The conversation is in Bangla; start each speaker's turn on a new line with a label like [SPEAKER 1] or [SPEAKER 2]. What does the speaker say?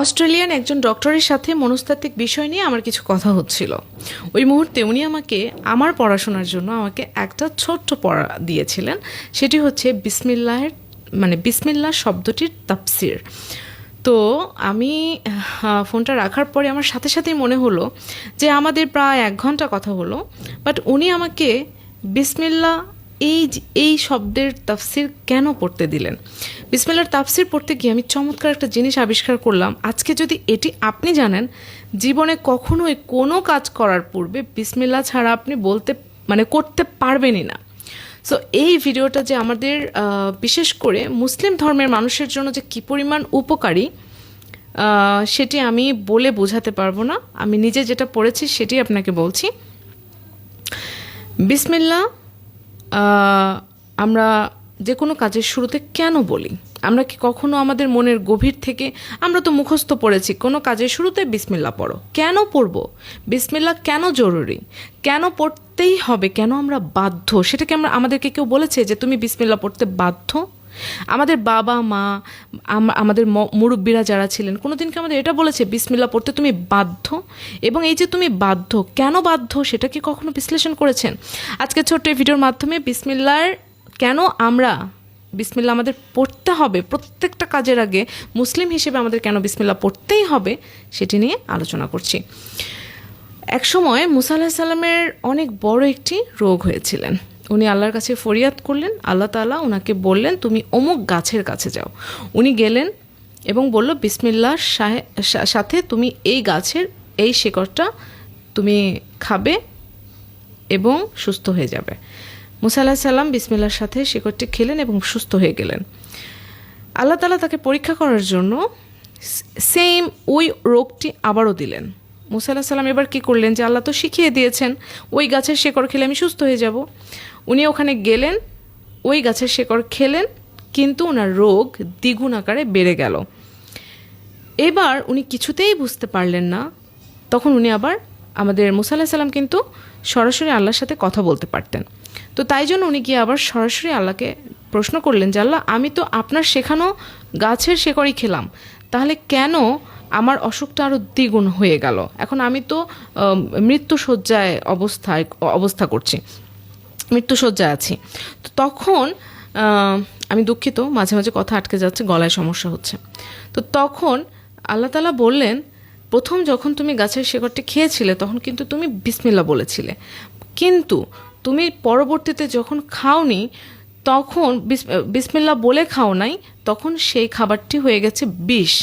[SPEAKER 1] অস্ট্রেলিয়ান একজন ডক্টরের সাথে মনস্তাত্ত্বিক বিষয় নিয়ে আমার কিছু কথা হচ্ছিল। ওই মুহূর্তে উনি আমাকে আমার পড়াশোনার জন্য আমাকে একটা ছোট্ট পড়া দিয়েছিলেন। সেটি হচ্ছে বিসমিল্লাহ শব্দটির তাফসির। তো আমি ফোনটা রাখার পরে আমার সাথে সাথেই মনে হলো যে আমাদের প্রায় 1 ঘন্টা কথা হলো, বাট উনি আমাকে বিসমিল্লাহ এই শব্দের তাফসির কেন পড়তে দিলেন। বিসমিল্লাহর তাফসির পড়তে গিয়ে আমি চমৎকার একটা জিনিস আবিষ্কার করলাম। আজকে যদি এটি আপনি জানেন, জীবনে কখনোই কোনো কাজ করার পূর্বে বিসমিল্লাহ ছাড়া আপনি করতে পারবেনই না। সো এই ভিডিওটা যে আমাদের বিশেষ করে মুসলিম ধর্মের মানুষের জন্য যে কী পরিমাণ উপকারী, সেটি আমি বলে বোঝাতে পারবো না। আমি নিজে যেটা পড়েছি সেটি আপনাকে বলছি। বিসমিল্লাহ আমরা যে কোনো কাজের শুরুতে কেন বলি? আমরা কি কখনো আমাদের মনের গভীর থেকে, আমরা তো মুখস্থ পড়েছি কোনো কাজের শুরুতে বিসমিল্লাহ পড়ো, কেন পড়বো? বিসমিল্লাহ কেন জরুরি, কেন পড়তেই হবে, কেন আমরা বাধ্য? সেটাকে আমাদেরকে কেউ বলেছে যে তুমি বিসমিল্লাহ পড়তে বাধ্য? আমাদের বাবা মা, আমাদের মুরব্বীরা যারা ছিলেন, কোনোদিন কি আমাদের এটা বলেছে বিসমিল্লাহ পড়তে তুমি বাধ্য? এবং এই যে তুমি বাধ্য, কেন বাধ্য, সেটা কি কখনো বিশ্লেষণ করেছেন? আজকে ছোট্ট এই ভিডিওর মাধ্যমে বিসমিল্লাহ আমাদের পড়তে হবে, প্রত্যেকটা কাজের আগে মুসলিম হিসেবে আমাদের কেন বিসমিল্লাহ পড়তেই হবে সেটি নিয়ে আলোচনা করছি। একসময় মুসা আলাইহিস সালামের অনেক বড় একটি রোগ হয়েছিলেন। উনি আল্লাহর কাছে ফরিয়াদ করলেন। আল্লাহ তাআলা ওনাকে বললেন তুমি অমুক গাছের কাছে যাও। উনি গেলেন এবং বলল বিসমিল্লাহর সাথে তুমি এই গাছের এই শিকড়টা তুমি খাবে এবং সুস্থ হয়ে যাবে। মুসা আলাইহিস সালাম বিসমিল্লাহর সাথে শিকড়টি খেলেন এবং সুস্থ হয়ে গেলেন। আল্লাহ তাআলা তাকে পরীক্ষা করার জন্য সেম ওই রোগটি আবারও দিলেন। মুসা আলাইহিস সালাম এবার কী করলেন, যে আল্লাহ তো শিখিয়ে দিয়েছেন ওই গাছের শিকড় খেলে আমি সুস্থ হয়ে যাব। উনি ওখানে গেলেন, ওই গাছের শিকড় খেলেন, কিন্তু ওনার রোগ দ্বিগুণ আকারে বেড়ে গেল। এবার উনি কিছুতেই বুঝতে পারলেন না। তখন উনি আবার, আমাদের মুসা আলাইহিস সালাম কিন্তু সরাসরি আল্লাহর সাথে কথা বলতে পারতেন, তো তাই জন্য উনি গিয়ে আবার সরাসরি আল্লাহকে প্রশ্ন করলেন যে আল্লাহ, আমি তো আপনার শেখানো গাছের শিকড়ই খেলাম, তাহলে কেন আমার অসুখটা আরও দ্বিগুণ হয়ে গেল? এখন আমি তো মৃত্যুশয্যায় আছি। তো তখন আমি দুঃখিত, মাঝে মাঝে কথা আটকে যাচ্ছে, গলায় সমস্যা হচ্ছে। তো তখন আল্লাহ তাআলা বললেন, প্রথম যখন তুমি গাছের শিকড়টি খেয়েছিলে তখন কিন্তু তুমি বিসমিল্লাহ বলেছিলে, কিন্তু তুমি পরবর্তীতে যখন খাওনি, তখন বিসমিল্লাহ বলে খাও নাই, তখন সেই খাবারটি হয়ে গেছে বিষ।